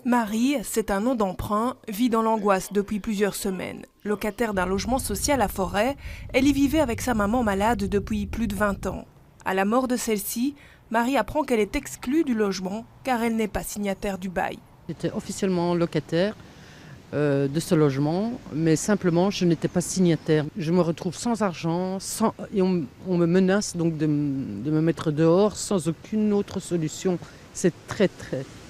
Marie, c'est un nom d'emprunt, vit dans l'angoisse depuis plusieurs semaines. Locataire d'un logement social à Forêt, elle y vivait avec sa maman malade depuis plus de 20 ans. À la mort de celle-ci, Marie apprend qu'elle est exclue du logement car elle n'est pas signataire du bail. J'étais officiellement locataire de ce logement, mais simplement je n'étais pas signataire. Je me retrouve sans argent et on me menace donc de me mettre dehors sans aucune autre solution. C'est très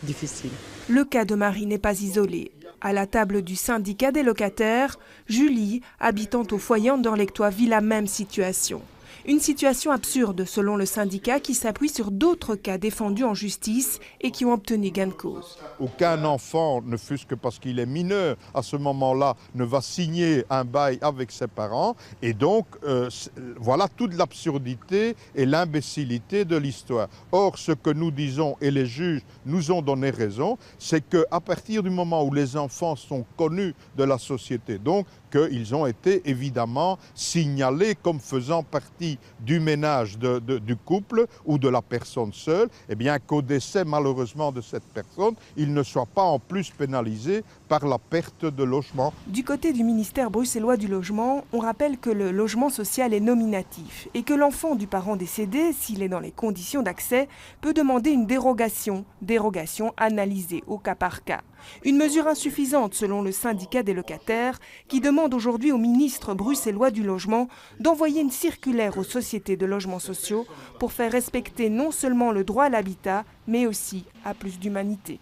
difficile. Le cas de Marie n'est pas isolé. À la table du syndicat des locataires, Julie, habitant au foyer Anderlechtois, vit la même situation. Une situation absurde selon le syndicat qui s'appuie sur d'autres cas défendus en justice et qui ont obtenu gain de cause. Aucun enfant, ne fût-ce que parce qu'il est mineur, à ce moment-là, ne va signer un bail avec ses parents. Et donc, voilà toute l'absurdité et l'imbécilité de l'histoire. Or, ce que nous disons, et les juges nous ont donné raison, c'est qu'à partir du moment où les enfants sont connus de la société, donc qu'ils ont été évidemment signalés comme faisant partie du ménage du couple ou de la personne seule, eh bien qu'au décès malheureusement de cette personne, il ne soit pas en plus pénalisé par la perte de logement. Du côté du ministère bruxellois du logement, on rappelle que le logement social est nominatif et que l'enfant du parent décédé, s'il est dans les conditions d'accès, peut demander une dérogation analysée au cas par cas. Une mesure insuffisante selon le syndicat des locataires qui demande aujourd'hui au ministre bruxellois du logement d'envoyer une circulaire aux sociétés de logements sociaux pour faire respecter non seulement le droit à l'habitat, mais aussi à plus d'humanité.